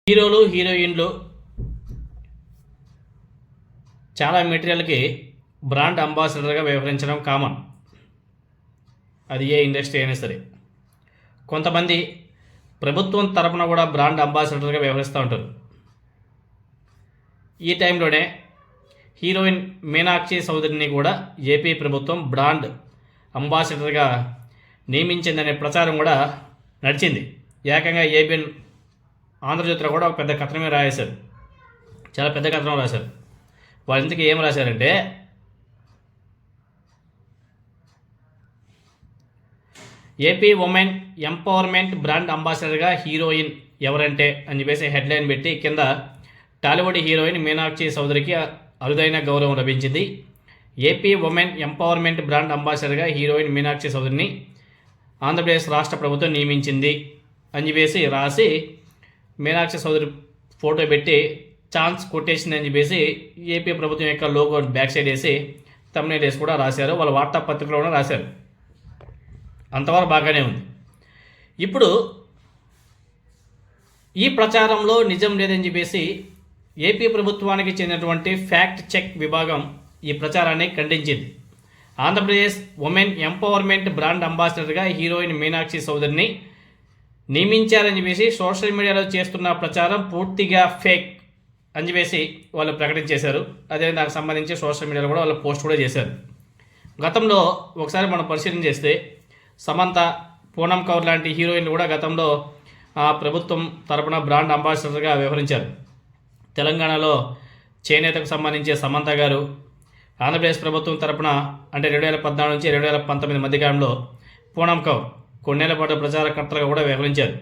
హీరోలు హీరోయిన్లు చాలా మెటీరియల్కి బ్రాండ్ అంబాసిడర్గా వ్యవహరించడం కామన్. అది ఏ ఇండస్ట్రీ అయినా సరే. కొంతమంది ప్రభుత్వం తరపున కూడా బ్రాండ్ అంబాసిడర్గా వ్యవహరిస్తూ ఉంటారు. ఈ టైంలోనే హీరోయిన్ మీనాక్షి చౌదరిని కూడా ఏపీ ప్రభుత్వం బ్రాండ్ అంబాసిడర్గా నియమించిందనే ప్రచారం కూడా నడిచింది. ఏకంగా ఏబిఎన్ ఆంధ్రజ్యోతిలో కూడా ఒక పెద్ద కథనమే రాశారు. చాలా పెద్ద కథనం రాశారు. వాళ్ళు ఇంతకీ ఏం రాశారంటే, ఏపీ ఉమెన్ ఎంపవర్మెంట్ బ్రాండ్ అంబాసిడర్గా హీరోయిన్ ఎవరంటే అని చెప్పేసి హెడ్లైన్ పెట్టి కింద టాలీవుడ్ హీరోయిన్ మీనాక్షి చౌదరికి అరుదైన గౌరవం లభించింది. ఏపీ ఉమెన్ ఎంపవర్మెంట్ బ్రాండ్ అంబాసిడర్గా హీరోయిన్ మీనాక్షి చౌదరిని ఆంధ్రప్రదేశ్ రాష్ట్ర ప్రభుత్వం నియమించింది అని చెప్పేసి రాసి మీనాక్షి చౌదరి ఫోటో పెట్టి ఛాన్స్ కొట్టేసింది అని చెప్పేసి ఏపీ ప్రభుత్వం యొక్క లోగో బ్యాక్ సైడ్ వేసి థంబ్నెయిల్ వేసి కూడా రాశారు. వాళ్ళ వార్తా పత్రికలో కూడా రాశారు. అంతవరకు బాగానే ఉంది. ఇప్పుడు ఈ ప్రచారంలో నిజం లేదని చెప్పేసి ఏపీ ప్రభుత్వానికి చెందినటువంటి ఫ్యాక్ట్ చెక్ విభాగం ఈ ప్రచారాన్ని ఖండించింది. ఆంధ్రప్రదేశ్ ఉమెన్ ఎంపవర్మెంట్ బ్రాండ్ అంబాసిడర్గా హీరోయిన్ మీనాక్షి చౌదరిని నియమించారని చెప్పేసి సోషల్ మీడియాలో చేస్తున్న ప్రచారం పూర్తిగా ఫేక్ అని చెప్పేసి వాళ్ళు ప్రకటించేశారు. అదే దానికి సంబంధించి సోషల్ మీడియాలో కూడా వాళ్ళు పోస్ట్ కూడా చేశారు. గతంలో ఒకసారి మనం పరిశీలన చేస్తే సమంత, పూనం కౌర్ లాంటి హీరోయిన్లు కూడా గతంలో ప్రభుత్వం తరపున బ్రాండ్ అంబాసిడర్గా వ్యవహరించారు. తెలంగాణలో చేనేతకు సంబంధించి సమంత గారు, ఆంధ్రప్రదేశ్ ప్రభుత్వం తరపున అంటే 2014 నుంచి 2019 మధ్యకాలంలో పూనం కౌర్ కొన్నేళ్ల పాటు ప్రచారకర్తలుగా కూడా వ్యవహరించారు.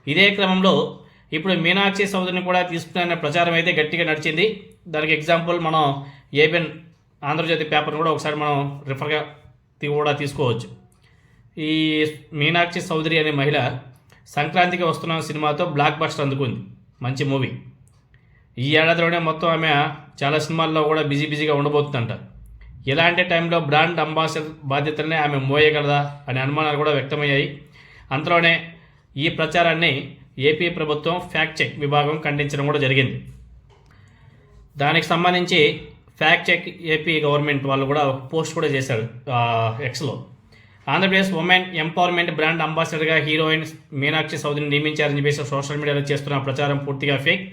ఇదే క్రమంలో ఇప్పుడు మీనాక్షి చౌదరిని కూడా తీసుకున్న ప్రచారం అయితే గట్టిగా నడిచింది. దానికి ఎగ్జాంపుల్ మనం ఏబిఎన్ ఆంధ్రజ్యోతి పేపర్ని కూడా ఒకసారి మనం రిఫర్గా కూడా తీసుకోవచ్చు. ఈ మీనాక్షి చౌదరి అనే మహిళ సంక్రాంతికి వస్తున్న సినిమాతో బ్లాక్ బస్టర్ అందుకుంది. మంచి మూవీ. ఈ ఏడాదిలోనే మొత్తం ఆమె చాలా సినిమాల్లో కూడా బిజీగా ఉండబోతుందంట. ఇలాంటి టైంలో బ్రాండ్ అంబాసిడర్ బాధ్యతలనే ఆమె మోయగలదా అనే అనుమానాలు కూడా వ్యక్తమయ్యాయి. అంతలోనే ఈ ప్రచారాన్ని ఏపీ ప్రభుత్వం ఫ్యాక్ట్ చెక్ విభాగం ఖండించడం కూడా జరిగింది. దానికి సంబంధించి ఫ్యాక్ట్ చెక్ ఏపీ గవర్నమెంట్ వాళ్ళు కూడా పోస్ట్ కూడా చేశారు ఎక్స్లో. ఆంధ్రప్రదేశ్ ఉమెన్ ఎంపవర్మెంట్ బ్రాండ్ అంబాసిడర్గా హీరోయిన్ మీనాక్షి చౌదరిని నియమించారని చెప్పేసి సోషల్ మీడియాలో చేస్తున్న ప్రచారం పూర్తిగా ఫేక్.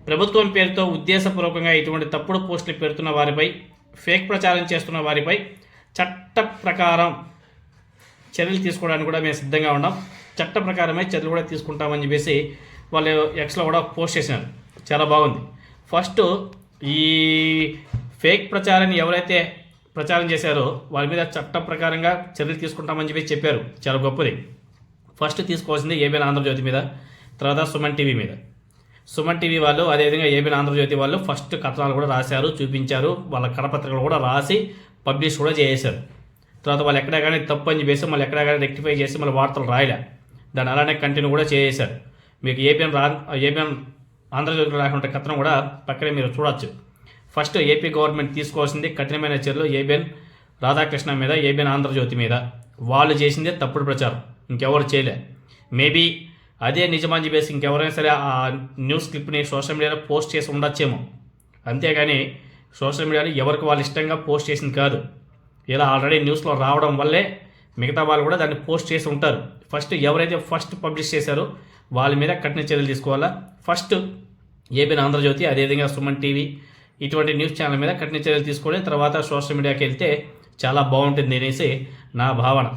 ప్రభుత్వం పేరుతో ఉద్దేశపూర్వకంగా ఇటువంటి తప్పుడు పోస్టులు పెడుతున్న వారిపై, ఫేక్ ప్రచారం చేస్తున్న వారిపై చట్ట ప్రకారం చర్యలు తీసుకోవడానికి కూడా మేము సిద్ధంగా ఉన్నాం. చట్ట ప్రకారమే చర్యలు కూడా తీసుకుంటామని చెప్పేసి వాళ్ళు ఎక్స్లో కూడా పోస్ట్ చేసినారు. చాలా బాగుంది. ఫస్ట్ ఈ ఫేక్ ప్రచారాన్ని ఎవరైతే ప్రచారం చేశారో వాళ్ళ మీద చట్ట ప్రకారంగా చర్యలు తీసుకుంటామని చెప్పి చెప్పారు. చాలా గొప్పది. ఫస్ట్ తీసుకోవాల్సింది ఏబిఎన్ ఆంధ్రజ్యోతి మీద, తర్వాత సుమన్ టీవీ మీద. సుమన్ టీవీ వాళ్ళు అదేవిధంగా ఏబిఎన్ ఆంధ్రజ్యోతి వాళ్ళు ఫస్ట్ కథనాలు కూడా రాశారు, చూపించారు. వాళ్ళ కరపత్రికలు కూడా రాసి పబ్లిష్ కూడా చేశారు. తర్వాత వాళ్ళు ఎక్కడా కానీ తప్పు అని చెప్పేసి మళ్ళీ ఎక్కడా కానీ రెక్టిఫై చేసి మళ్ళీ వార్తలు రాయలే. దాన్ని అలానే కంటిన్యూ కూడా చేశారు. మీకు ఏబిఎన్ ఆంధ్రజ్యోతిలో రాకుండా కథనం కూడా పక్కనే మీరు చూడొచ్చు. ఫస్ట్ ఏపీ గవర్నమెంట్ తీసుకోవాల్సింది కఠినమైన చర్యలు ఏబిఎన్ రాధాకృష్ణ మీద, ఏబిఎన్ ఆంధ్రజ్యోతి మీద. వాళ్ళు చేసిందే తప్పుడు ప్రచారం, ఇంకెవరు చేయలే. మేబీ అదే నిజమని చెప్పేసి ఇంకెవరైనా సరే ఆ న్యూస్ క్లిప్ని సోషల్ మీడియాలో పోస్ట్ చేసి ఉండొచ్చేమో. అంతేగాని సోషల్ మీడియాలో ఎవరికి వాళ్ళు ఇష్టంగా పోస్ట్ చేసింది కాదు. ఇలా ఆల్రెడీ న్యూస్లో రావడం వల్లే మిగతా వాళ్ళు కూడా దాన్ని పోస్ట్ చేసి ఉంటారు. ఫస్ట్ ఎవరైతే ఫస్ట్ పబ్లిష్ చేశారో వాళ్ళ మీద కఠిన చర్యలు తీసుకోవాలా. ఫస్ట్ ఏబిఎన్ ఆంధ్రజ్యోతి, అదేవిధంగా సుమన్ టీవీ ఇటువంటి న్యూస్ ఛానల్ మీద కఠిన చర్యలు తీసుకొని తర్వాత సోషల్ మీడియాకి వెళ్తే చాలా బాగుంటుంది అనేసి నా భావన.